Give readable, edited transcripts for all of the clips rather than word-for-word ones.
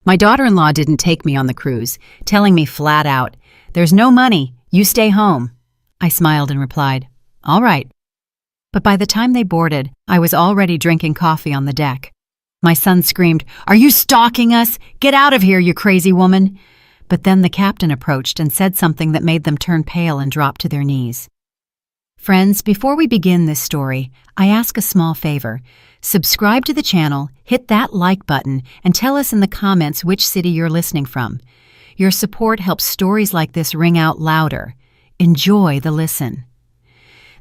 My daughter-in-law didn't take me on the cruise, telling me flat out, "There's no money, you stay home." I smiled and replied, "All right." But by the time they boarded, I was already drinking coffee on the deck. My son screamed, "Are you stalking us? Get out of here, you crazy woman!" But then the captain approached and said something that made them turn pale and drop to their knees. Friends, before we begin this story, I ask a small favor. Subscribe to the channel, hit that like button, and tell us in the comments which city you're listening from. Your support helps stories like this ring out louder. Enjoy the listen.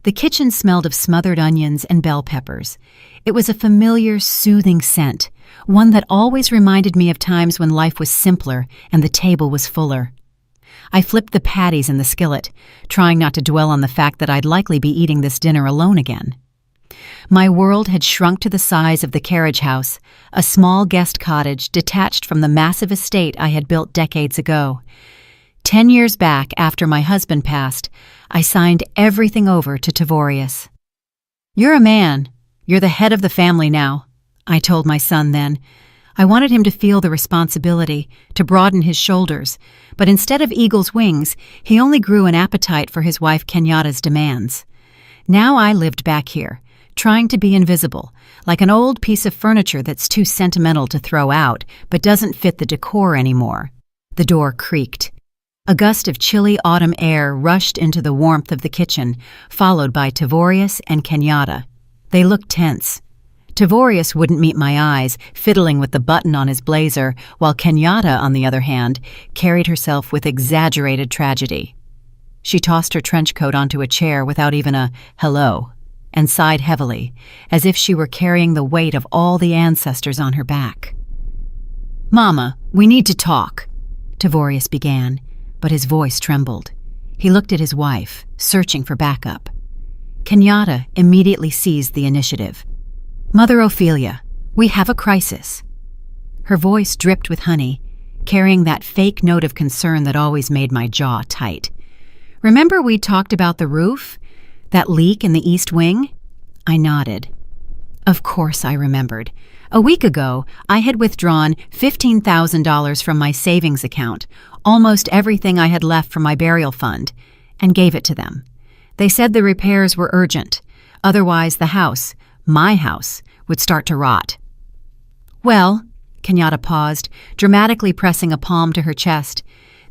The kitchen smelled of smothered onions and bell peppers. It was a familiar, soothing scent, one that always reminded me of times when life was simpler and the table was fuller. I flipped the patties in the skillet, trying not to dwell on the fact that I'd likely be eating this dinner alone again. My world had shrunk to the size of the carriage house, a small guest cottage detached from the massive estate I had built decades ago. 10 years back, after my husband passed, I signed everything over to Tavorius. "You're a man. You're the head of the family now," I told my son then. I wanted him to feel the responsibility, to broaden his shoulders, but instead of eagle's wings, he only grew an appetite for his wife Kenyatta's demands. Now I lived back here, trying to be invisible, like an old piece of furniture that's too sentimental to throw out, but doesn't fit the decor anymore. The door creaked. A gust of chilly autumn air rushed into the warmth of the kitchen, followed by Tavorius and Kenyatta. They looked tense. Tavorius wouldn't meet my eyes, fiddling with the button on his blazer, while Kenyatta, on the other hand, carried herself with exaggerated tragedy. She tossed her trench coat onto a chair without even a hello, and sighed heavily, as if she were carrying the weight of all the ancestors on her back. "Mama, we need to talk," Tavorius began, but his voice trembled. He looked at his wife, searching for backup. Kenyatta immediately seized the initiative. "Mother Ophelia, we have a crisis." Her voice dripped with honey, carrying that fake note of concern that always made my jaw tight. "Remember we talked about the roof? That leak in the east wing?" I nodded. Of course I remembered. A week ago, I had withdrawn $15,000 from my savings account, almost everything I had left from my burial fund, and gave it to them. They said the repairs were urgent. Otherwise, the house, my house, would start to rot. "Well," Kenyatta paused, dramatically pressing a palm to her chest,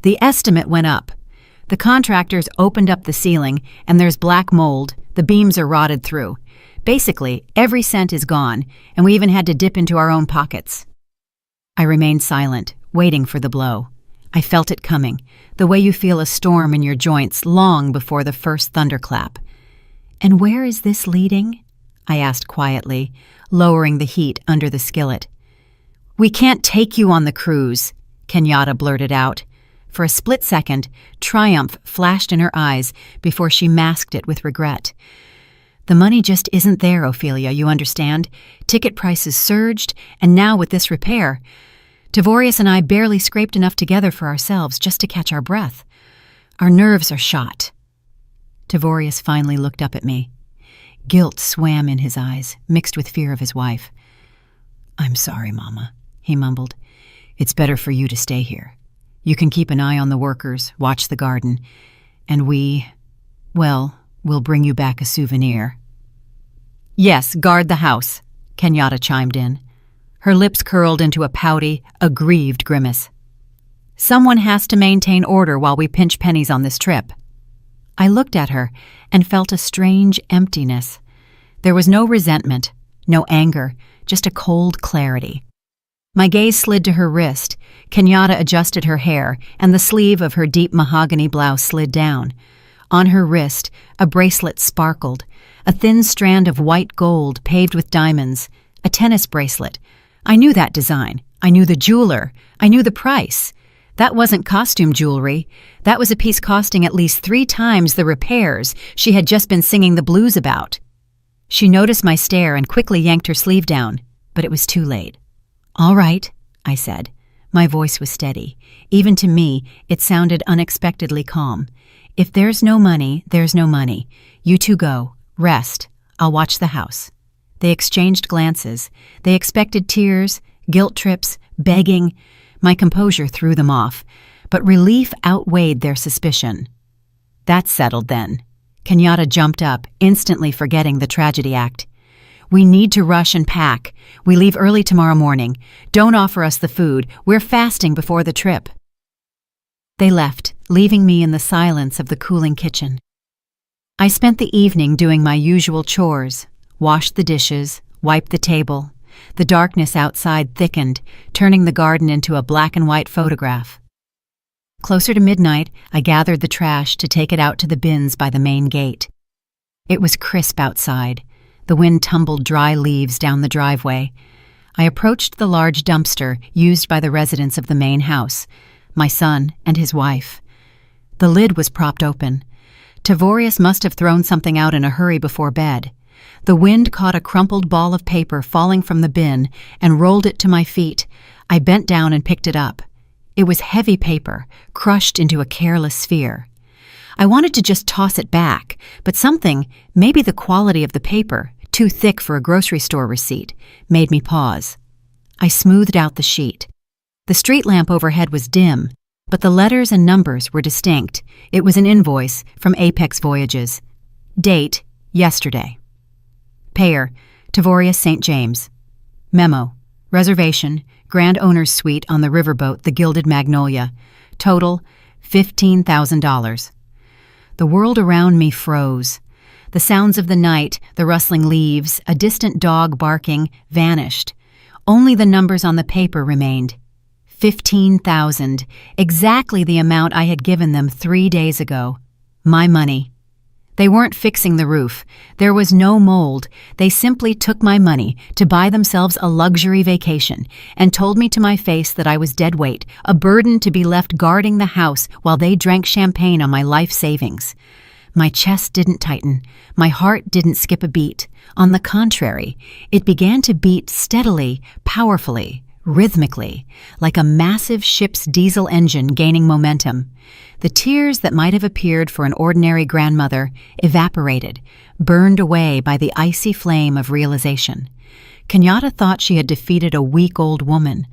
"the estimate went up. The contractors opened up the ceiling, and there's black mold. The beams are rotted through. Basically, every cent is gone, and we even had to dip into our own pockets." I remained silent, waiting for the blow. I felt it coming, the way you feel a storm in your joints long before the first thunderclap. "And where is this leading?" I asked quietly, lowering the heat under the skillet. "We can't take you on the cruise," Kenyatta blurted out. For a split second, triumph flashed in her eyes before she masked it with regret. "The money just isn't there, Ophelia, you understand? Ticket prices surged, and now with this repair, Tavorius and I barely scraped enough together for ourselves just to catch our breath. Our nerves are shot." Tavorius finally looked up at me. Guilt swam in his eyes, mixed with fear of his wife. "I'm sorry, Mama," he mumbled. "It's better for you to stay here. You can keep an eye on the workers, watch the garden, and we'll bring you back a souvenir." "Yes, guard the house," Kenyatta chimed in. Her lips curled into a pouty, aggrieved grimace. "Someone has to maintain order while we pinch pennies on this trip." I looked at her and felt a strange emptiness. There was no resentment, no anger, just a cold clarity. My gaze slid to her wrist. Kenyatta adjusted her hair, and the sleeve of her deep mahogany blouse slid down. On her wrist, a bracelet sparkled, a thin strand of white gold paved with diamonds, a tennis bracelet. I knew that design. I knew the jeweler. I knew the price. That wasn't costume jewelry. That was a piece costing at least 3 times the repairs she had just been singing the blues about. She noticed my stare and quickly yanked her sleeve down, but it was too late. "All right," I said. My voice was steady. Even to me, it sounded unexpectedly calm. "If there's no money, there's no money. You two go. Rest. I'll watch the house." They exchanged glances. They expected tears, guilt trips, begging. My composure threw them off, but relief outweighed their suspicion. "That's settled then." Kenyatta jumped up, instantly forgetting the tragedy act. "We need to rush and pack. We leave early tomorrow morning. Don't offer us the food. We're fasting before the trip." They left, leaving me in the silence of the cooling kitchen. I spent the evening doing my usual chores, washed the dishes, wiped the table. The darkness outside thickened, turning the garden into a black and white photograph. Closer to midnight, I gathered the trash to take it out to the bins by the main gate. It was crisp outside. The wind tumbled dry leaves down the driveway. I approached the large dumpster used by the residents of the main house, my son and his wife. The lid was propped open. Tavorius must have thrown something out in a hurry before bed. The wind caught a crumpled ball of paper falling from the bin and rolled it to my feet. I bent down and picked it up. It was heavy paper, crushed into a careless sphere. I wanted to just toss it back, but something, maybe the quality of the paper, too thick for a grocery store receipt, made me pause. I smoothed out the sheet. The street lamp overhead was dim, but the letters and numbers were distinct. It was an invoice from Apex Voyages. Date, yesterday. Payer, Tavorius St. James. Memo, reservation, Grand Owner's Suite on the riverboat, the Gilded Magnolia. Total, $15,000. The world around me froze. The sounds of the night, the rustling leaves, a distant dog barking, vanished. Only the numbers on the paper remained. 15,000, exactly the amount I had given them 3 days ago. My money. They weren't fixing the roof. There was no mold. They simply took my money to buy themselves a luxury vacation and told me to my face that I was dead weight, a burden to be left guarding the house while they drank champagne on my life savings. My chest didn't tighten. My heart didn't skip a beat. On the contrary, it began to beat steadily, powerfully, rhythmically, like a massive ship's diesel engine gaining momentum. The tears that might have appeared for an ordinary grandmother evaporated, burned away by the icy flame of realization. Kenyatta thought she had defeated a weak old woman.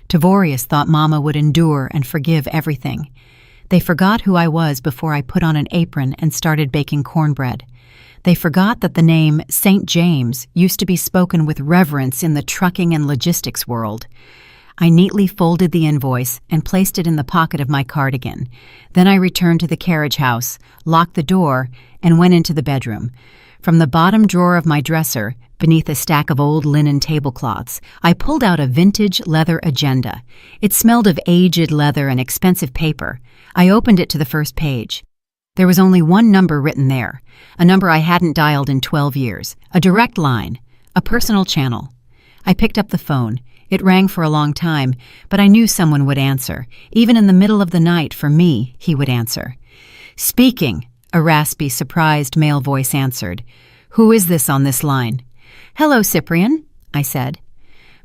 Tavorius thought Mama would endure and forgive everything. They forgot who I was before I put on an apron and started baking cornbread. They forgot that the name St. James used to be spoken with reverence in the trucking and logistics world. I neatly folded the invoice and placed it in the pocket of my cardigan. Then I returned to the carriage house, locked the door, and went into the bedroom. From the bottom drawer of my dresser, beneath a stack of old linen tablecloths, I pulled out a vintage leather agenda. It smelled of aged leather and expensive paper. I opened it to the first page. There was only one number written there, a number I hadn't dialed in 12 years, a direct line, a personal channel. I picked up the phone. It rang for a long time, but I knew someone would answer. Even in the middle of the night, for me, he would answer. "Speaking," a raspy, surprised male voice answered. "Who is this on this line?" "Hello, Cyprian," I said.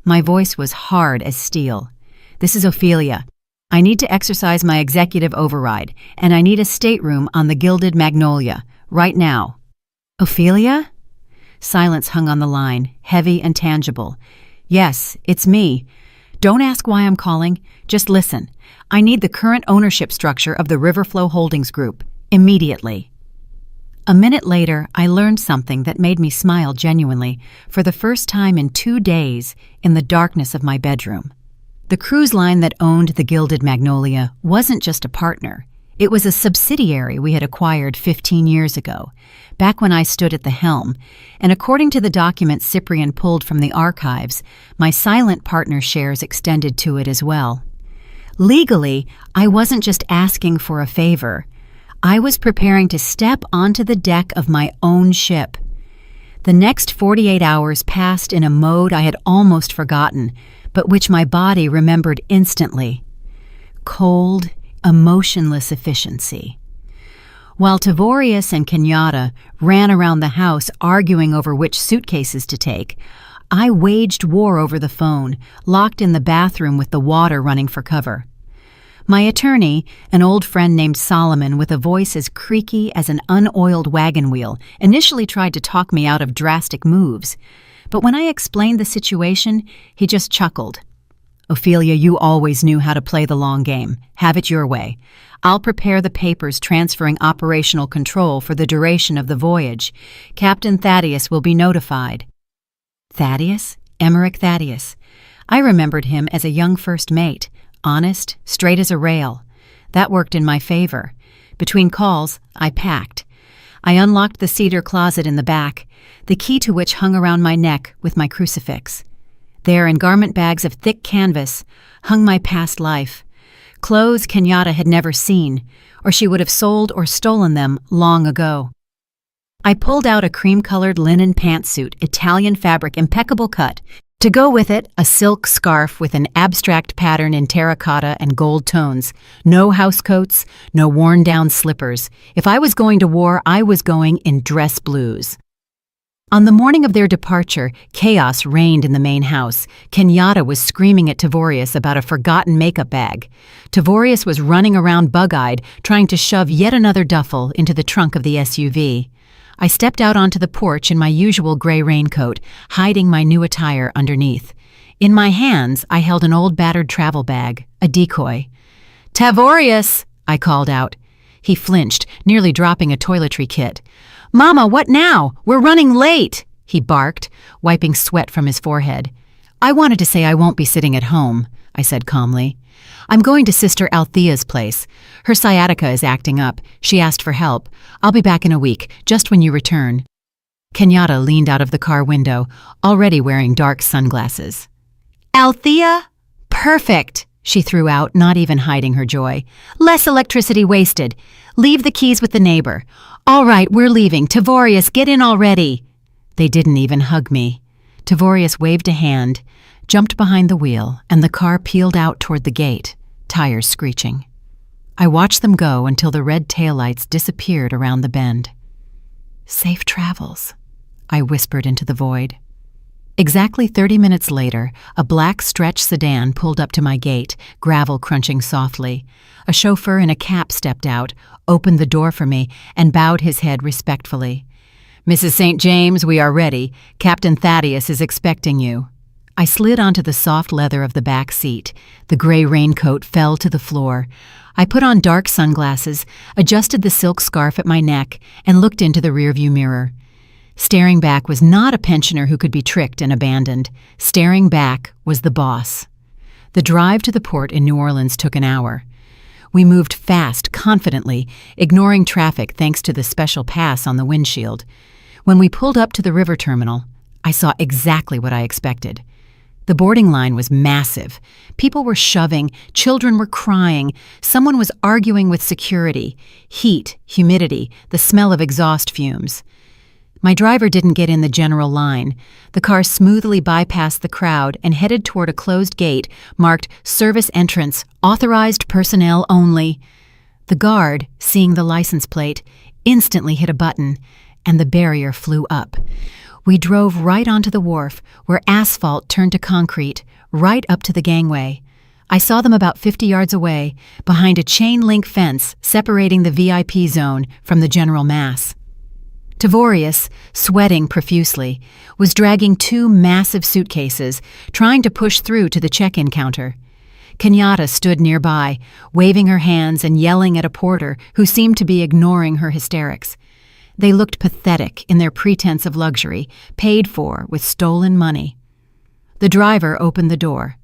My voice was hard as steel. "This is Ophelia. I need to exercise my executive override, and I need a stateroom on the Gilded Magnolia, right now." "Ophelia?" Silence hung on the line, heavy and tangible. "Yes, it's me. Don't ask why I'm calling. Just listen. I need the current ownership structure of the Riverflow Holdings Group, immediately." A minute later, I learned something that made me smile genuinely, for the first time in 2 days, in the darkness of my bedroom. The cruise line that owned the Gilded Magnolia wasn't just a partner. It was a subsidiary we had acquired 15 years ago, back when I stood at the helm, and according to the documents Cyprian pulled from the archives, my silent partner shares extended to it as well. Legally, I wasn't just asking for a favor. I was preparing to step onto the deck of my own ship. The next 48 hours passed in a mode I had almost forgotten, but which my body remembered instantly. Cold, emotionless efficiency. While Tavorius and Kenyatta ran around the house arguing over which suitcases to take, I waged war over the phone, locked in the bathroom with the water running for cover. My attorney, an old friend named Solomon with a voice as creaky as an unoiled wagon wheel, initially tried to talk me out of drastic moves. But when I explained the situation, he just chuckled. Ophelia, you always knew how to play the long game. Have it your way. I'll prepare the papers transferring operational control for the duration of the voyage. Captain Thaddeus will be notified. Thaddeus? Emmerich Thaddeus. I remembered him as a young first mate, honest, straight as a rail. That worked in my favor. Between calls, I packed. I unlocked the cedar closet in the back, the key to which hung around my neck with my crucifix. There, in garment bags of thick canvas, hung my past life. Clothes Kenyatta had never seen, or she would have sold or stolen them long ago. I pulled out a cream-colored linen pantsuit, Italian fabric, impeccable cut. To go with it, a silk scarf with an abstract pattern in terracotta and gold tones. No housecoats, no worn-down slippers. If I was going to war, I was going in dress blues. On the morning of their departure, chaos reigned in the main house. Kenyatta was screaming at Tavorius about a forgotten makeup bag. Tavorius was running around bug-eyed, trying to shove yet another duffel into the trunk of the SUV. I stepped out onto the porch in my usual gray raincoat, hiding my new attire underneath. In my hands, I held an old battered travel bag, a decoy. "Tavorius!" I called out. He flinched, nearly dropping a toiletry kit. "Mama, what now? We're running late!" he barked, wiping sweat from his forehead. "I wanted to say I won't be sitting at home," I said calmly. "I'm going to Sister Althea's place. Her sciatica is acting up. She asked for help. I'll be back in a week, just when you return." Kenyatta leaned out of the car window, already wearing dark sunglasses. "Althea? Perfect!" she threw out, not even hiding her joy. "Less electricity wasted. Leave the keys with the neighbor. All right, we're leaving. Tavorius, get in already." They didn't even hug me. Tavorius waved a hand, jumped behind the wheel, and the car peeled out toward the gate, tires screeching. I watched them go until the red taillights disappeared around the bend. "Safe travels," I whispered into the void. Exactly 30 minutes later, a black stretch sedan pulled up to my gate, gravel crunching softly. A chauffeur in a cap stepped out, opened the door for me, and bowed his head respectfully. "Mrs. St. James, we are ready. Captain Thaddeus is expecting you." I slid onto the soft leather of the back seat. The gray raincoat fell to the floor. I put on dark sunglasses, adjusted the silk scarf at my neck, and looked into the rearview mirror. Staring back was not a pensioner who could be tricked and abandoned. Staring back was the boss. The drive to the port in New Orleans took an hour. We moved fast, confidently, ignoring traffic thanks to the special pass on the windshield. When we pulled up to the river terminal, I saw exactly what I expected. The boarding line was massive. People were shoving, children were crying, someone was arguing with security. Heat, humidity, the smell of exhaust fumes. My driver didn't get in the general line. The car smoothly bypassed the crowd and headed toward a closed gate marked Service Entrance, Authorized Personnel Only. The guard, seeing the license plate, instantly hit a button, and the barrier flew up. We drove right onto the wharf, where asphalt turned to concrete, right up to the gangway. I saw them about 50 yards away, behind a chain-link fence separating the VIP zone from the general mass. Tavorius, sweating profusely, was dragging 2 massive suitcases, trying to push through to the check-in counter. Kenyatta stood nearby, waving her hands and yelling at a porter who seemed to be ignoring her hysterics. They looked pathetic in their pretense of luxury, paid for with stolen money. The driver opened the door.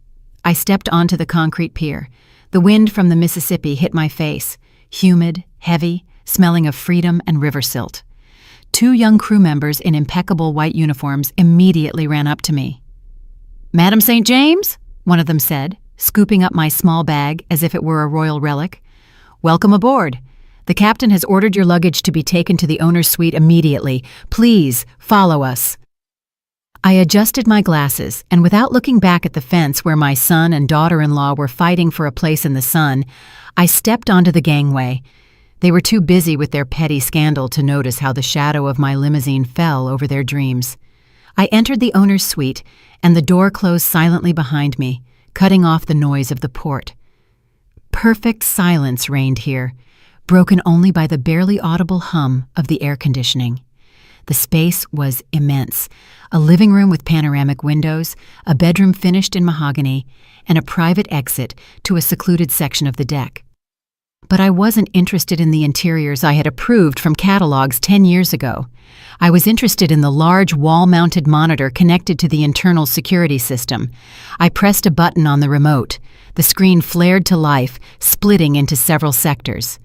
I stepped onto the concrete pier. The wind from the Mississippi hit my face, humid, heavy, smelling of freedom and river silt. 2 young crew members in impeccable white uniforms immediately ran up to me. "Madam St. James?" one of them said, scooping up my small bag as if it were a royal relic. "Welcome aboard. The captain has ordered your luggage to be taken to the owner's suite immediately. Please, follow us." I adjusted my glasses, and without looking back at the fence where my son and daughter-in-law were fighting for a place in the sun, I stepped onto the gangway. They were too busy with their petty scandal to notice how the shadow of my limousine fell over their dreams. I entered the owner's suite, and the door closed silently behind me, cutting off the noise of the port. Perfect silence reigned here, broken only by the barely audible hum of the air conditioning. The space was immense. A living room with panoramic windows, a bedroom finished in mahogany, and a private exit to a secluded section of the deck. But I wasn't interested in the interiors I had approved from catalogs 10 years ago. I was interested in the large wall-mounted monitor connected to the internal security system. I pressed a button on the remote. The screen flared to life, splitting into several sectors.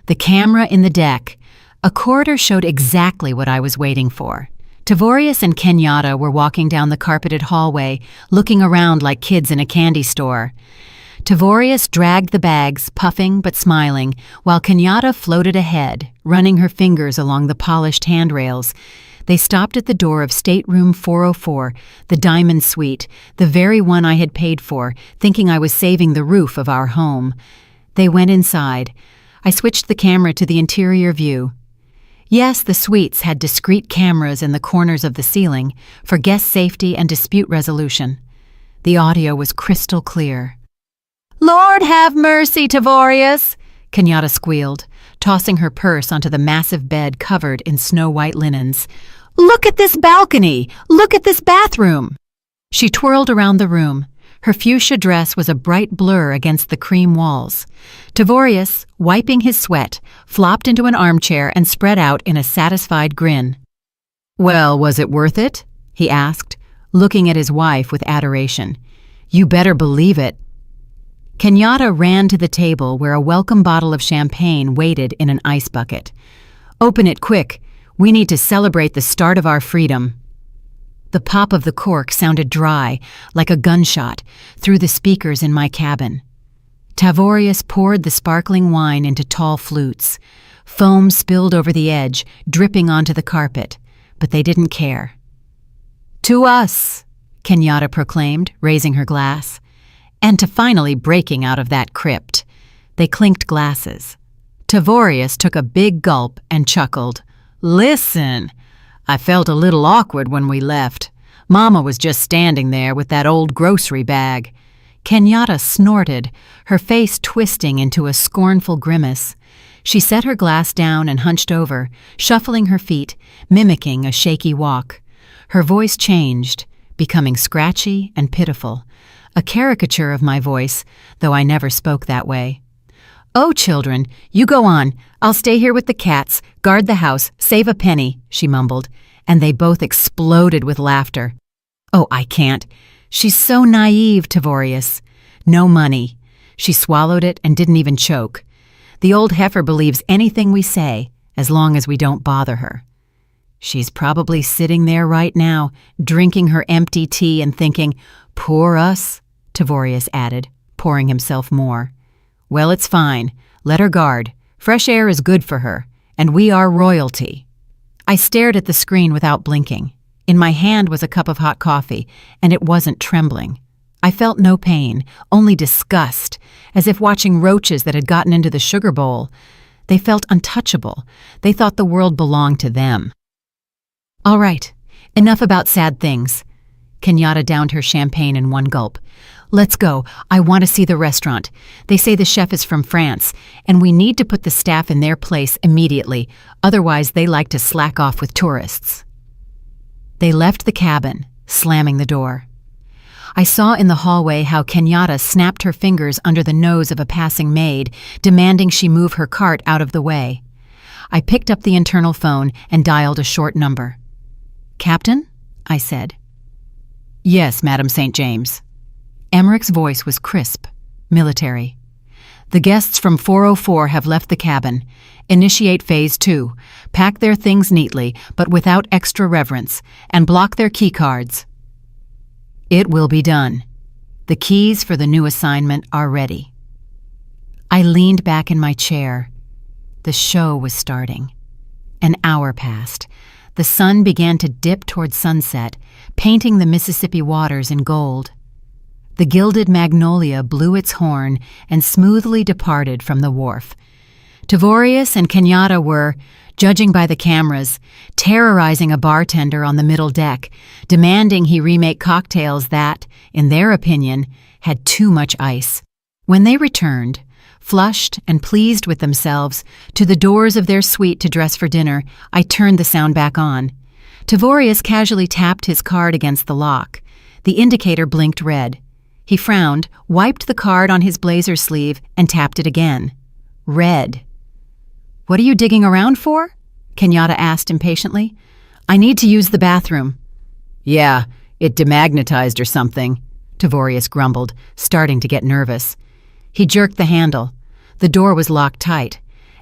The camera in the deck. A corridor showed exactly what I was waiting for. Tavorius and Kenyatta were walking down the carpeted hallway, looking around like kids in a candy store. Tavorius dragged the bags, puffing but smiling, while Kenyatta floated ahead, running her fingers along the polished handrails. They stopped at the door of stateroom 404, the diamond suite, the very one I had paid for, thinking I was saving the roof of our home. They went inside. I switched the camera to the interior view. Yes, the suites had discrete cameras in the corners of the ceiling for guest safety and dispute resolution. The audio was crystal clear. "Lord have mercy, Tavorius!" Kenyatta squealed, tossing her purse onto the massive bed covered in snow-white linens. "Look at this balcony! Look at this bathroom!" She twirled around the room. Her fuchsia dress was a bright blur against the cream walls. Tavorius, wiping his sweat, flopped into an armchair and spread out in a satisfied grin. "Well, was it worth it?" he asked, looking at his wife with adoration. "You better believe it." Kenyatta ran to the table where a welcome bottle of champagne waited in an ice bucket. "Open it quick. We need to celebrate the start of our freedom." The pop of the cork sounded dry, like a gunshot, through the speakers in my cabin. Tavorius poured the sparkling wine into tall flutes. Foam spilled over the edge, dripping onto the carpet, but they didn't care. "To us," Kenyatta proclaimed, raising her glass. "And to finally breaking out of that crypt." They clinked glasses. Tavorius took a big gulp and chuckled. "Listen, I felt a little awkward when we left. Mama was just standing there with that old grocery bag." Kenyatta snorted, her face twisting into a scornful grimace. She set her glass down and hunched over, shuffling her feet, mimicking a shaky walk. Her voice changed, becoming scratchy and pitiful. A caricature of my voice, though I never spoke that way. "Oh, children, you go on. I'll stay here with the cats, guard the house, save a penny," she mumbled, and they both exploded with laughter. "Oh, I can't. She's so naive, Tavorius. No money." She swallowed it and didn't even choke. "The old heifer believes anything we say, as long as we don't bother her." "She's probably sitting there right now, drinking her empty tea and thinking, 'Poor us,'" Tavorius added, pouring himself more. "Well, it's fine. Let her guard. Fresh air is good for her, and we are royalty." I stared at the screen without blinking. In my hand was a cup of hot coffee, and it wasn't trembling. I felt no pain, only disgust, as if watching roaches that had gotten into the sugar bowl. They felt untouchable. They thought the world belonged to them. "All right, enough about sad things." Kenyatta downed her champagne in one gulp. "Let's go. I want to see the restaurant. They say the chef is from France, and we need to put the staff in their place immediately. Otherwise, they like to slack off with tourists." They left the cabin, slamming the door. I saw in the hallway how Kenyatta snapped her fingers under the nose of a passing maid, demanding she move her cart out of the way. I picked up the internal phone and dialed a short number. "Captain?" I said. "Yes, Madam St. James." Emmerich's voice was crisp, military. "The guests from 404 have left the cabin. Initiate Phase 2. Pack their things neatly, but without extra reverence, and block their key cards." "It will be done. The keys for the new assignment are ready." I leaned back in my chair. The show was starting. An hour passed. The sun began to dip toward sunset, painting the Mississippi waters in gold. The gilded magnolia blew its horn and smoothly departed from the wharf. Tavorius and Kenyatta were, judging by the cameras, terrorizing a bartender on the middle deck, demanding he remake cocktails that, in their opinion, had too much ice. When they returned, flushed and pleased with themselves, to the doors of their suite to dress for dinner, I turned the sound back on. Tavorius casually tapped his card against the lock. The indicator blinked red. He frowned, wiped the card on his blazer sleeve, and tapped it again. Red. "What are you digging around for?" Kenyatta asked impatiently. "I need to use the bathroom." "Yeah, it demagnetized or something," Tavorius grumbled, starting to get nervous. He jerked the handle. The door was locked tight.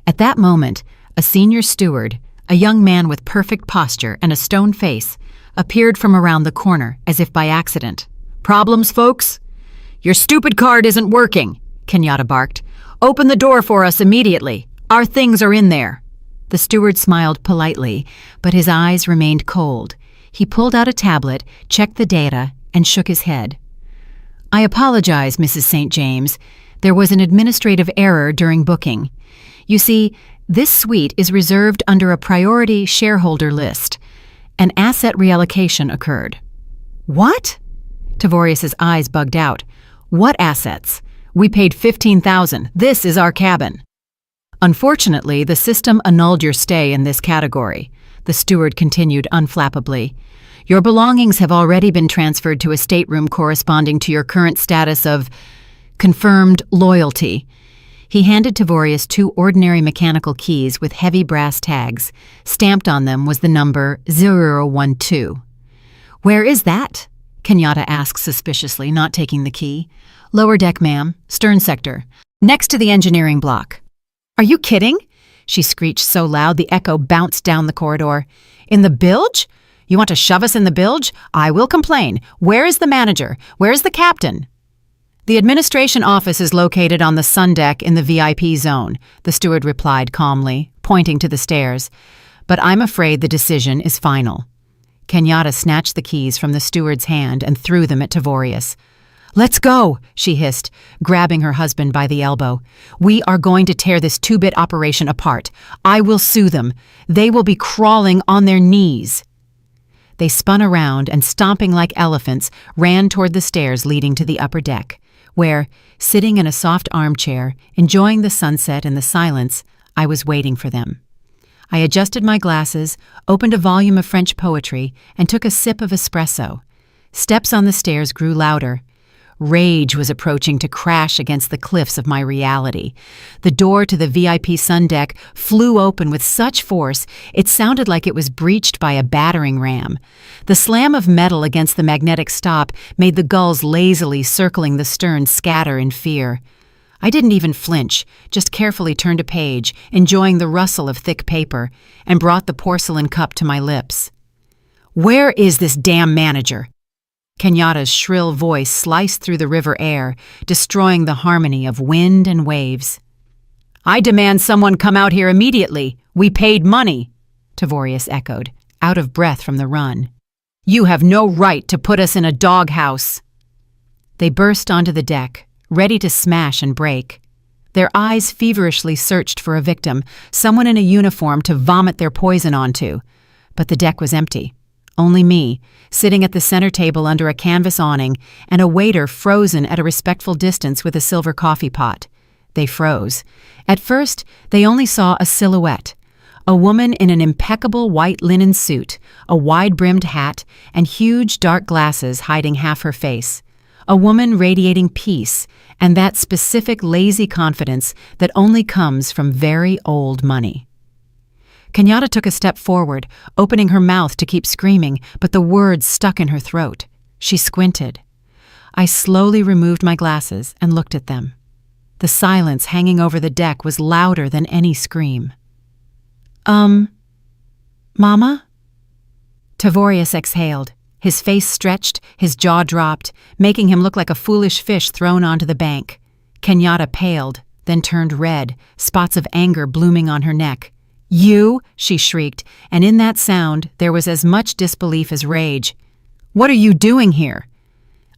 At that moment, a senior steward, a young man with perfect posture and a stone face, appeared from around the corner as if by accident. "Problems, folks?" "Your stupid card isn't working," Kenyatta barked. "Open the door for us immediately. Our things are in there." The steward smiled politely, but his eyes remained cold. He pulled out a tablet, checked the data, and shook his head. "I apologize, Mrs. St. James. There was an administrative error during booking. You see, this suite is reserved under a priority shareholder list. An asset reallocation occurred." "What?" Tavorius's eyes bugged out. "What assets? We paid $15,000. This is our cabin." "Unfortunately, the system annulled your stay in this category," the steward continued unflappably. "Your belongings have already been transferred to a stateroom corresponding to your current status of confirmed loyalty." He handed Tavorius 2 ordinary mechanical keys with heavy brass tags. Stamped on them was the number 012. "Where is that?" Kenyatta asked suspiciously, not taking the key. "Lower deck, ma'am. Stern sector. Next to the engineering block." "Are you kidding?" she screeched so loud the echo bounced down the corridor. "In the bilge? You want to shove us in the bilge? I will complain. Where is the manager? Where is the captain?" "The administration office is located on the sun deck in the VIP zone," the steward replied calmly, pointing to the stairs. "But I'm afraid the decision is final." Kenyatta snatched the keys from the steward's hand and threw them at Tavorius. "Let's go," she hissed, grabbing her husband by the elbow. "We are going to tear this 2-bit operation apart. I will sue them. They will be crawling on their knees." They spun around and, stomping like elephants, ran toward the stairs leading to the upper deck, where, sitting in a soft armchair, enjoying the sunset and the silence, I was waiting for them. I adjusted my glasses, opened a volume of French poetry, and took a sip of espresso. Steps on the stairs grew louder. Rage was approaching to crash against the cliffs of my reality. The door to the VIP sun deck flew open with such force it sounded like it was breached by a battering ram. The slam of metal against the magnetic stop made the gulls lazily circling the stern scatter in fear. I didn't even flinch, just carefully turned a page, enjoying the rustle of thick paper, and brought the porcelain cup to my lips. "Where is this damn manager?" Kenyatta's shrill voice sliced through the river air, destroying the harmony of wind and waves. "I demand someone come out here immediately. We paid money," Tavorius echoed, out of breath from the run. "You have no right to put us in a doghouse." They burst onto the deck, ready to smash and break. Their eyes feverishly searched for a victim, someone in a uniform to vomit their poison onto. But the deck was empty. Only me, sitting at the center table under a canvas awning, and a waiter frozen at a respectful distance with a silver coffee pot. They froze. At first, they only saw a silhouette. A woman in an impeccable white linen suit, a wide-brimmed hat, and huge dark glasses hiding half her face. A woman radiating peace, and that specific lazy confidence that only comes from very old money. Kenyatta took a step forward, opening her mouth to keep screaming, but the words stuck in her throat. She squinted. I slowly removed my glasses and looked at them. The silence hanging over the deck was louder than any scream. Mama? Tavorius exhaled. His face stretched, his jaw dropped, making him look like a foolish fish thrown onto the bank. Kenyatta paled, then turned red, spots of anger blooming on her neck. "You?" she shrieked, and in that sound there was as much disbelief as rage. "What are you doing here?"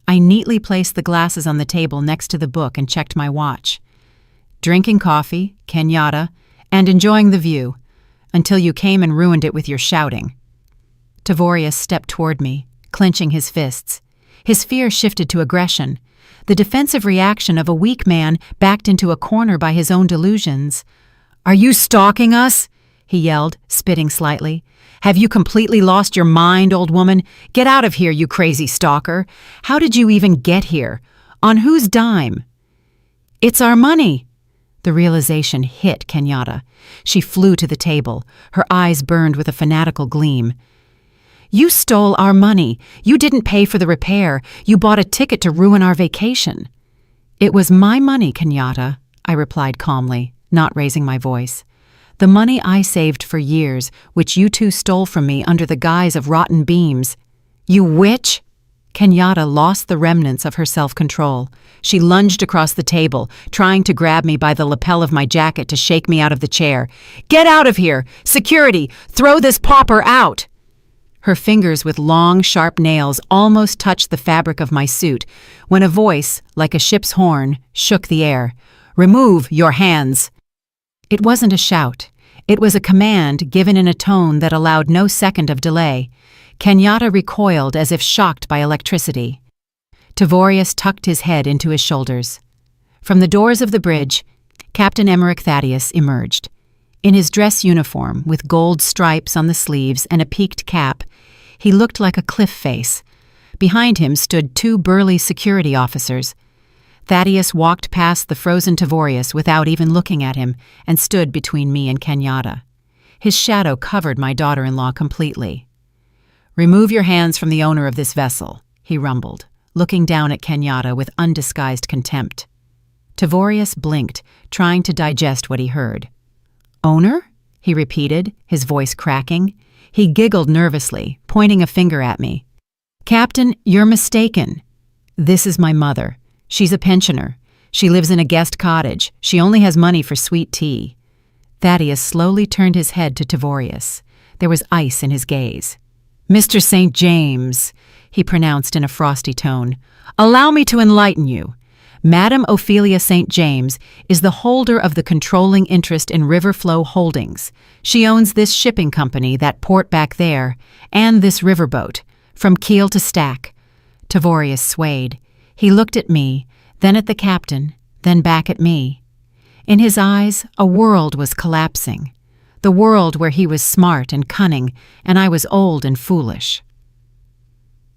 I neatly placed the glasses on the table next to the book and checked my watch. "Drinking coffee, Kenyatta, and enjoying the view, until you came and ruined it with your shouting." Tavorius stepped toward me, clenching his fists. His fear shifted to aggression, the defensive reaction of a weak man backed into a corner by his own delusions. "Are you stalking us?" he yelled, spitting slightly. "Have you completely lost your mind, old woman? Get out of here, you crazy stalker. How did you even get here? On whose dime?" "It's our money." The realization hit Kenyatta. She flew to the table. Her eyes burned with a fanatical gleam. "You stole our money. You didn't pay for the repair. You bought a ticket to ruin our vacation." "It was my money, Kenyatta," I replied calmly, not raising my voice. "The money I saved for years, which you two stole from me under the guise of rotten beams." "You witch!" Kenyatta lost the remnants of her self-control. She lunged across the table, trying to grab me by the lapel of my jacket to shake me out of the chair. "Get out of here! Security! Throw this pauper out!" Her fingers with long, sharp nails almost touched the fabric of my suit when a voice, like a ship's horn, shook the air. "Remove your hands!" It wasn't a shout. It was a command given in a tone that allowed no second of delay. Kenyatta recoiled as if shocked by electricity. Tavorius tucked his head into his shoulders. From the doors of the bridge, Captain Emmerich Thaddeus emerged. In his dress uniform, with gold stripes on the sleeves and a peaked cap, he looked like a cliff face. Behind him stood two burly security officers. Thaddeus walked past the frozen Tavorius without even looking at him and stood between me and Kenyatta. His shadow covered my daughter-in-law completely. "Remove your hands from the owner of this vessel," he rumbled, looking down at Kenyatta with undisguised contempt. Tavorius blinked, trying to digest what he heard. "Owner?" he repeated, his voice cracking. He giggled nervously, pointing a finger at me. "Captain, you're mistaken. This is my mother. She's a pensioner. She lives in a guest cottage. She only has money for sweet tea." Thaddeus slowly turned his head to Tavorius. There was ice in his gaze. "Mr. St. James," he pronounced in a frosty tone, "allow me to enlighten you. Madame Ophelia St. James is the holder of the controlling interest in Riverflow Holdings. She owns this shipping company, that port back there, and this riverboat, from keel to stack." Tavorius swayed. He looked at me, then at the captain, then back at me. In his eyes, a world was collapsing. The world where he was smart and cunning, and I was old and foolish.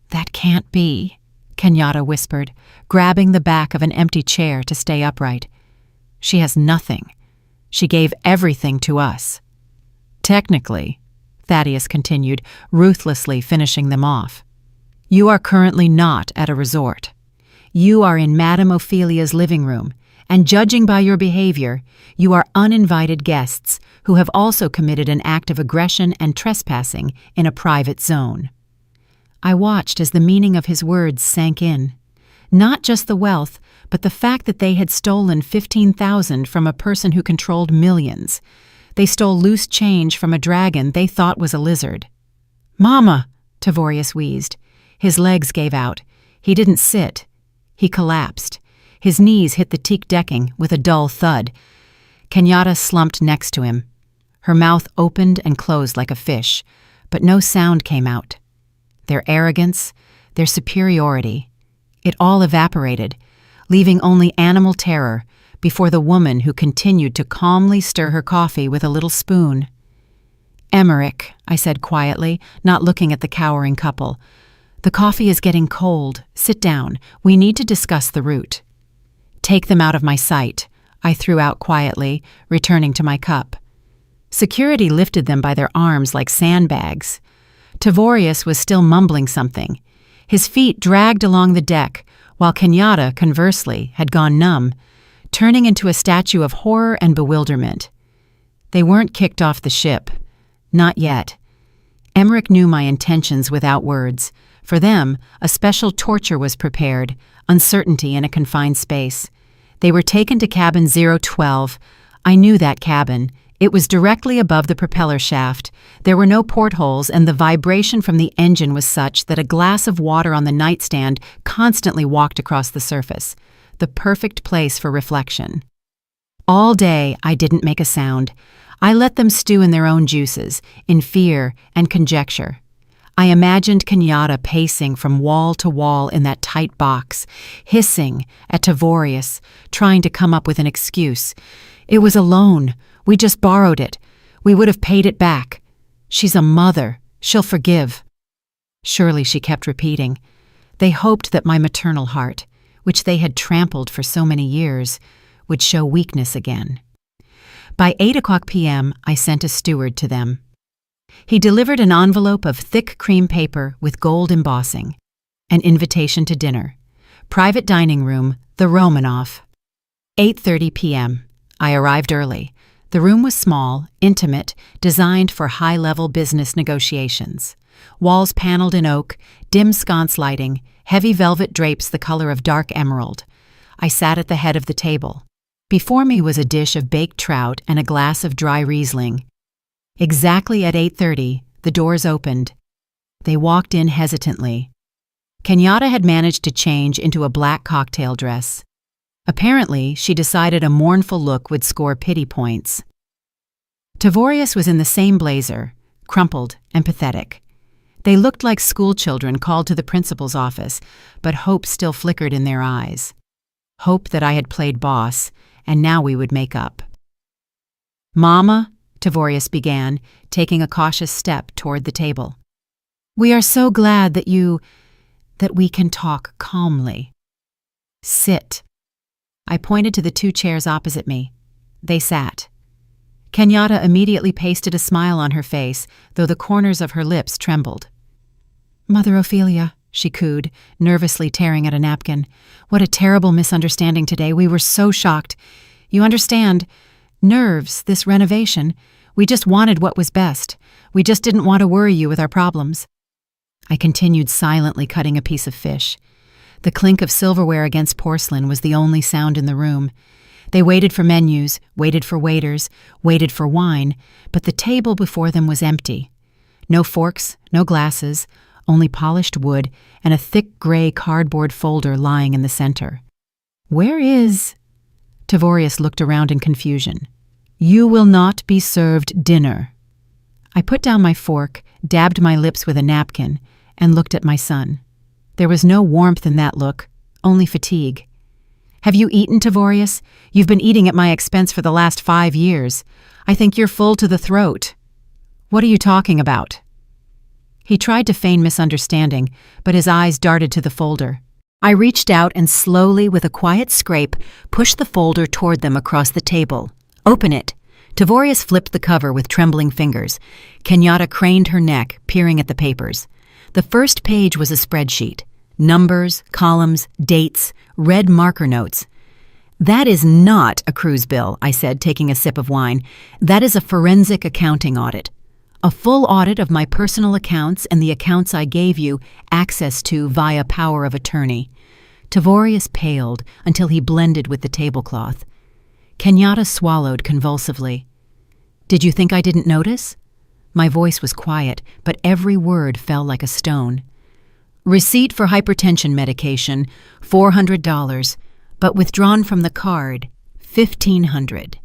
"That can't be," Kenyatta whispered, grabbing the back of an empty chair to stay upright. "She has nothing. She gave everything to us." "Technically," Thaddeus continued, ruthlessly finishing them off, "you are currently not at a resort. You are in Madame Ophelia's living room, and judging by your behavior, you are uninvited guests who have also committed an act of aggression and trespassing in a private zone." I watched as the meaning of his words sank in. Not just the wealth, but the fact that they had stolen 15,000 from a person who controlled millions. They stole loose change from a dragon they thought was a lizard. "Mama!" Tavorius wheezed. His legs gave out. He didn't sit. He collapsed. His knees hit the teak decking with a dull thud. Kenyatta slumped next to him. Her mouth opened and closed like a fish, but no sound came out. Their arrogance, their superiority, it all evaporated, leaving only animal terror before the woman who continued to calmly stir her coffee with a little spoon. "Emmerich," I said quietly, not looking at the cowering couple. "The coffee is getting cold. Sit down. We need to discuss the route." "Take them out of my sight," I threw out quietly, returning to my cup. Security lifted them by their arms like sandbags. Tavorius was still mumbling something. His feet dragged along the deck, while Kenyatta, conversely, had gone numb, turning into a statue of horror and bewilderment. They weren't kicked off the ship. Not yet. Emmerich knew my intentions without words. For them, a special torture was prepared, uncertainty in a confined space. They were taken to cabin 012. I knew that cabin. It was directly above the propeller shaft. There were no portholes, and the vibration from the engine was such that a glass of water on the nightstand constantly walked across the surface. The perfect place for reflection. All day, I didn't make a sound. I let them stew in their own juices, in fear and conjecture. I imagined Kenyatta pacing from wall to wall in that tight box, hissing at Tavorius, trying to come up with an excuse. "It was a loan. We just borrowed it. We would have paid it back. She's a mother. She'll forgive. Surely, she kept repeating. They hoped that my maternal heart, which they had trampled for so many years, would show weakness again. By 8:00 p.m., I sent a steward to them. He delivered an envelope of thick cream paper with gold embossing, an invitation to dinner, private dining room, the Romanoff. 8:30 p.m. I arrived early. The room was small, intimate, designed for high-level business negotiations. Walls paneled in oak, dim sconce lighting, heavy velvet drapes the color of dark emerald. I sat at the head of the table. Before me was a dish of baked trout and a glass of dry Riesling. Exactly at 8:30, the doors opened. They walked in hesitantly. Kenyatta had managed to change into a black cocktail dress. Apparently, she decided a mournful look would score pity points. Tavorius was in the same blazer, crumpled and pathetic. They looked like schoolchildren called to the principal's office, but hope still flickered in their eyes. Hope that I had played boss, and now we would make up. "Mama," Tavorius began, taking a cautious step toward the table. "We are so glad that we can talk calmly. Sit." I pointed to the 2 chairs opposite me. They sat. Kenyatta immediately pasted a smile on her face, though the corners of her lips trembled. "Mother Ophelia," she cooed, nervously tearing at a napkin. "What a terrible misunderstanding today. We were so shocked. You understand, nerves, this renovation. We just wanted what was best. We just didn't want to worry you with our problems." I continued silently cutting a piece of fish. The clink of silverware against porcelain was the only sound in the room. They waited for menus, waited for waiters, waited for wine, but the table before them was empty. No forks, no glasses, only polished wood and a thick gray cardboard folder lying in the center. "Where is—" Tavorius looked around in confusion. "You will not be served dinner." I put down my fork, dabbed my lips with a napkin, and looked at my son. There was no warmth in that look, only fatigue. "Have you eaten, Tavorius? You've been eating at my expense for the last 5 years. I think you're full to the throat." "What are you talking about?" He tried to feign misunderstanding, but his eyes darted to the folder. I reached out and slowly, with a quiet scrape, pushed the folder toward them across the table. "Open it." Tavorius flipped the cover with trembling fingers. Kenyatta craned her neck, peering at the papers. The first page was a spreadsheet. Numbers, columns, dates, red marker notes. "That is not a cruise bill," I said, taking a sip of wine. "That is a forensic accounting audit. A full audit of my personal accounts and the accounts I gave you access to via power of attorney." Tavorius paled until he blended with the tablecloth. Kenyatta swallowed convulsively. "Did you think I didn't notice?" My voice was quiet, but every word fell like a stone. "Receipt for hypertension medication, $400, but withdrawn from the card, $1,500.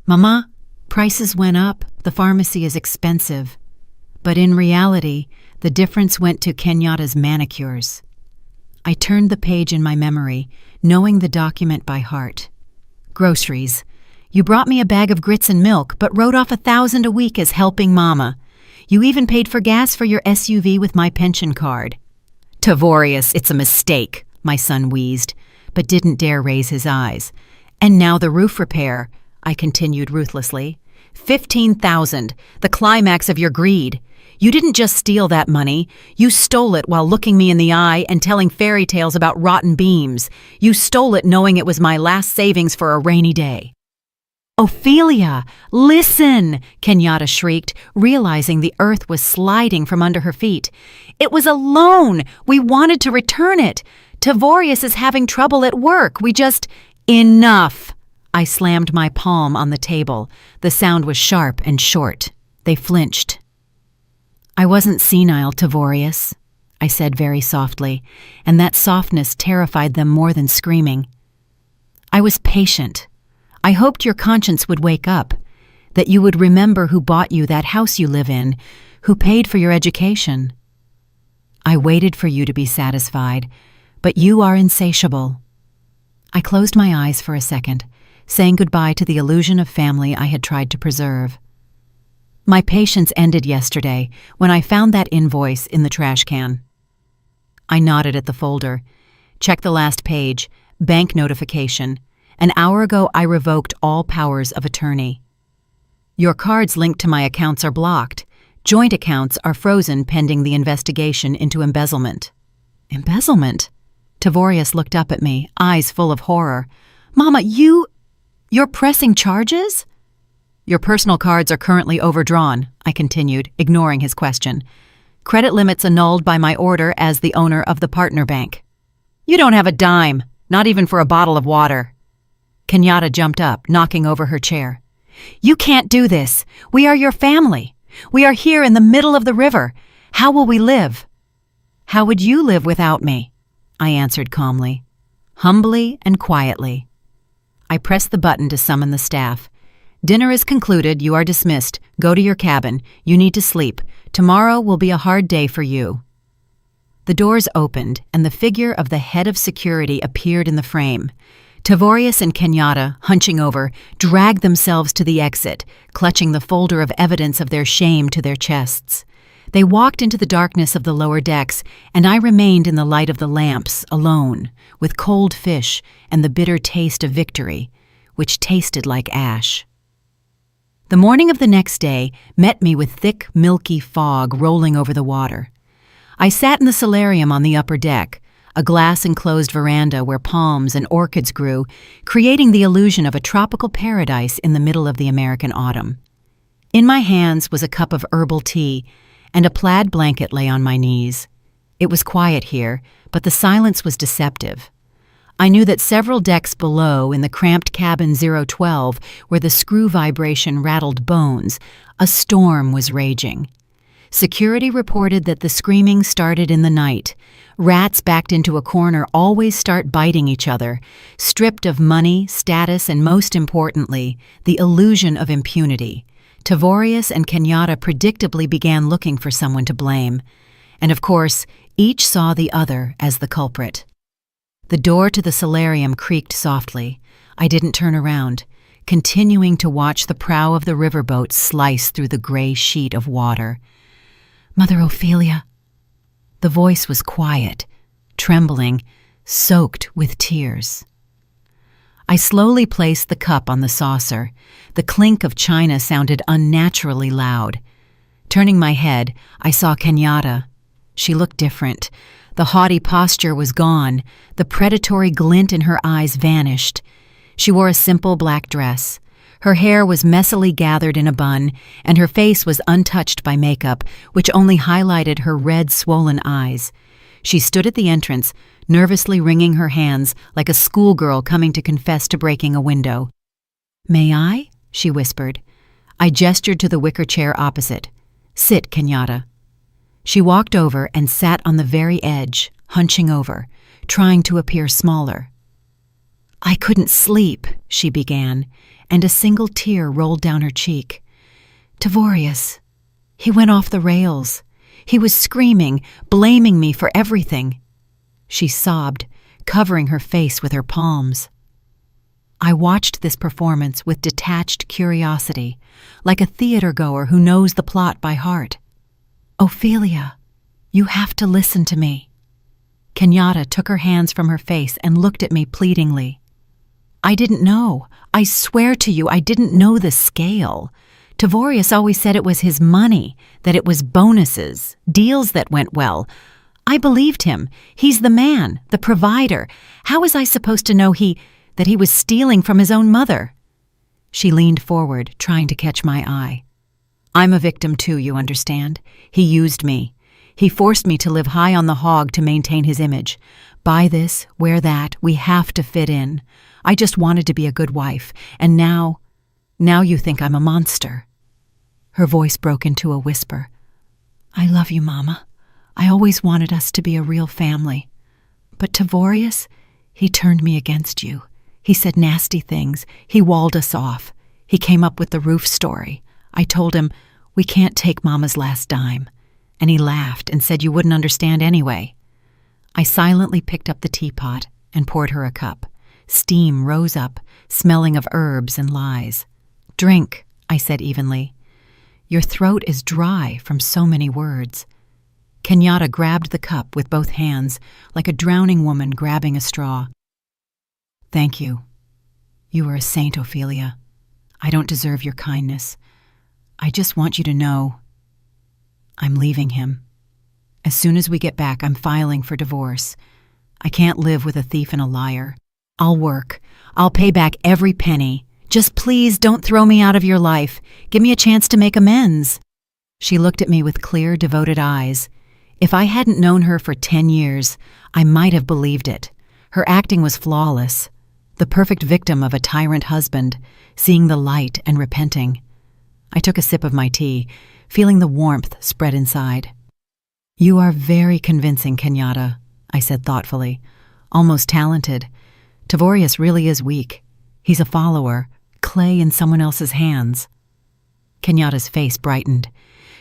Mama, prices went up, the pharmacy is expensive." But in reality, the difference went to Kenyatta's manicures. I turned the page in my memory, knowing the document by heart. "Groceries. You brought me a bag of grits and milk, but wrote off $1,000 a week as helping Mama. You even paid for gas for your SUV with my pension card." "Tavorius, it's a mistake," my son wheezed, but didn't dare raise his eyes. "And now the roof repair," I continued ruthlessly. $15,000, the climax of your greed. You didn't just steal that money. You stole it while looking me in the eye and telling fairy tales about rotten beams. You stole it knowing it was my last savings for a rainy day." "Ophelia, listen!" Kenyatta shrieked, realizing the earth was sliding from under her feet. "It was a loan! We wanted to return it! Tavorius is having trouble at work. We just—" "Enough!" I slammed my palm on the table. The sound was sharp and short. They flinched. "I wasn't senile, Tavorius," I said very softly, and that softness terrified them more than screaming. "I was patient. I hoped your conscience would wake up, that you would remember who bought you that house you live in, who paid for your education. I waited for you to be satisfied, but you are insatiable." I closed my eyes for a second, saying goodbye to the illusion of family I had tried to preserve. My patience ended yesterday when I found that invoice in the trash can. I nodded at the folder. Check the last page. Bank notification. An hour ago, I revoked all powers of attorney. Your cards linked to my accounts are blocked. Joint accounts are frozen pending the investigation into embezzlement. Embezzlement? Tavorius looked up at me, eyes full of horror. Mama, you're pressing charges? Your personal cards are currently overdrawn, I continued, ignoring his question. Credit limits annulled by my order as the owner of the partner bank. You don't have a dime, not even for a bottle of water. Kenyatta jumped up, knocking over her chair. You can't do this. We are your family. We are here in the middle of the river. How will we live? How would you live without me? I answered calmly, humbly and quietly. I pressed the button to summon the staff. Dinner is concluded. You are dismissed. Go to your cabin. You need to sleep. Tomorrow will be a hard day for you. The doors opened, and the figure of the head of security appeared in the frame. Tavorius and Kenyatta, hunching over, dragged themselves to the exit, clutching the folder of evidence of their shame to their chests. They walked into the darkness of the lower decks, and I remained in the light of the lamps, alone, with cold fish and the bitter taste of victory, which tasted like ash. The morning of the next day met me with thick, milky fog rolling over the water. I sat in the solarium on the upper deck, a glass-enclosed veranda where palms and orchids grew, creating the illusion of a tropical paradise in the middle of the American autumn. In my hands was a cup of herbal tea, and a plaid blanket lay on my knees. It was quiet here, but the silence was deceptive. I knew that several decks below, in the cramped cabin 012, where the screw vibration rattled bones, a storm was raging. Security reported that the screaming started in the night. Rats backed into a corner always start biting each other, stripped of money, status, and most importantly, the illusion of impunity. Tavorius and Kenyatta predictably began looking for someone to blame. And of course, each saw the other as the culprit. The door to the solarium creaked softly. I didn't turn around, continuing to watch the prow of the riverboat slice through the gray sheet of water. Mother Ophelia. The voice was quiet, trembling, soaked with tears. I slowly placed the cup on the saucer. The clink of china sounded unnaturally loud. Turning my head, I saw Kenyatta. She looked different. The haughty posture was gone. The predatory glint in her eyes vanished. She wore a simple black dress. Her hair was messily gathered in a bun, and her face was untouched by makeup, which only highlighted her red, swollen eyes. She stood at the entrance, nervously wringing her hands like a schoolgirl coming to confess to breaking a window. "May I?" she whispered. I gestured to the wicker chair opposite. "Sit, Kenyatta." She walked over and sat on the very edge, hunching over, trying to appear smaller. "I couldn't sleep," she began, and a single tear rolled down her cheek. "Tavorius, he went off the rails. He was screaming, blaming me for everything." She sobbed, covering her face with her palms. I watched this performance with detached curiosity, like a theater-goer who knows the plot by heart. "Ophelia, you have to listen to me." Kenyatta took her hands from her face and looked at me pleadingly. "I didn't know. I swear to you, I didn't know the scale. Tavorius always said it was his money, that it was bonuses, deals that went well. I believed him. He's the man, the provider. How was I supposed to know that he was stealing from his own mother?" She leaned forward, trying to catch my eye. "I'm a victim too, you understand. He used me. He forced me to live high on the hog to maintain his image. Buy this, wear that, we have to fit in. I just wanted to be a good wife, and now you think I'm a monster." Her voice broke into a whisper. "I love you, Mama. I always wanted us to be a real family. But Tavorius, he turned me against you. He said nasty things. He walled us off. He came up with the roof story. I told him, we can't take Mama's last dime. And he laughed and said you wouldn't understand anyway." I silently picked up the teapot and poured her a cup. Steam rose up, smelling of herbs and lies. "Drink," I said evenly. Your throat is dry from so many words." Kenyatta grabbed the cup with both hands, like a drowning woman grabbing a straw. "Thank you. You are a saint, Ophelia. I don't deserve your kindness. I just want you to know I'm leaving him. As soon as we get back, I'm filing for divorce. I can't live with a thief and a liar. I'll work. I'll pay back every penny. Just please don't throw me out of your life. Give me a chance to make amends." She looked at me with clear, devoted eyes. If I hadn't known her for 10 years, I might have believed it. Her acting was flawless. The perfect victim of a tyrant husband, seeing the light and repenting. I took a sip of my tea, feeling the warmth spread inside. "You are very convincing, Kenyatta," I said thoughtfully. "Almost talented. Tavorius really is weak. He's a follower, clay in someone else's hands." Kenyatta's face brightened.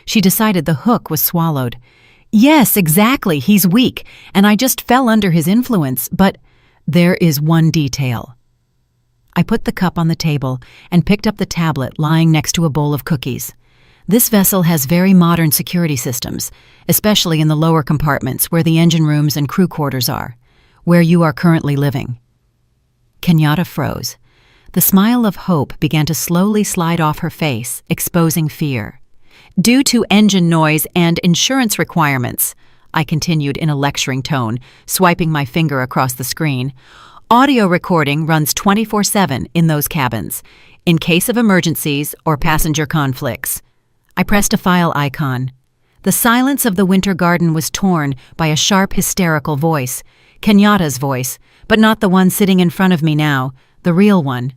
She decided the hook was swallowed. "Yes, exactly, he's weak, and I just fell under his influence, but there is one detail." I put the cup on the table and picked up the tablet lying next to a bowl of cookies. "This vessel has very modern security systems, especially in the lower compartments where the engine rooms and crew quarters are, where you are currently living." Kenyatta froze. The smile of hope began to slowly slide off her face, exposing fear. "Due to engine noise and insurance requirements," I continued in a lecturing tone, swiping my finger across the screen, "audio recording runs 24/7 in those cabins, in case of emergencies or passenger conflicts." I pressed a file icon. The silence of the winter garden was torn by a sharp, hysterical voice, Kenyatta's voice, but not the one sitting in front of me now, the real one.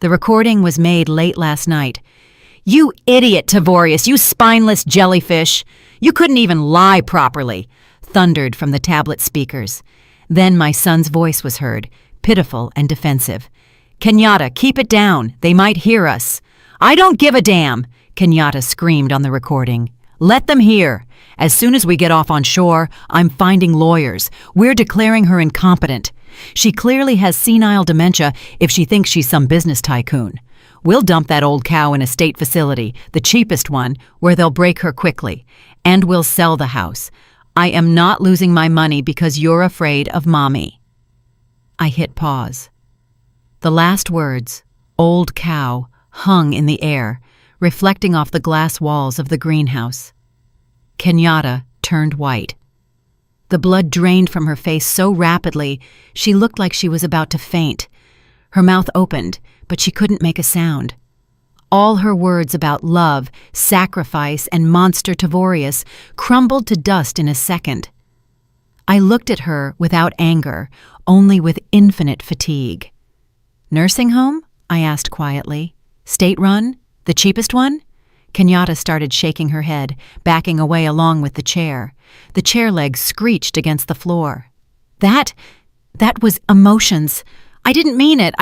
The recording was made late last night. "You idiot, Tavorius, you spineless jellyfish! You couldn't even lie properly," thundered from the tablet speakers. Then my son's voice was heard, pitiful and defensive. "Kenyatta, keep it down. They might hear us." "I don't give a damn," Kenyatta screamed on the recording. "Let them hear. As soon as we get off on shore, I'm finding lawyers. We're declaring her incompetent. She clearly has senile dementia if she thinks she's some business tycoon. We'll dump that old cow in a state facility, the cheapest one, where they'll break her quickly. And we'll sell the house. I am not losing my money because you're afraid of Mommy." I hit pause. The last words, "old cow," hung in the air, reflecting off the glass walls of the greenhouse. Kenyatta turned white. The blood drained from her face so rapidly, she looked like she was about to faint. Her mouth opened, but she couldn't make a sound. All her words about love, sacrifice, and monster Tavorius crumbled to dust in a second. I looked at her without anger, only with infinite fatigue. "Nursing home?" I asked quietly. "State-run? The cheapest one?" Kenyatta started shaking her head, backing away along with the chair. The chair legs screeched against the floor. That was emotions. I didn't mean it.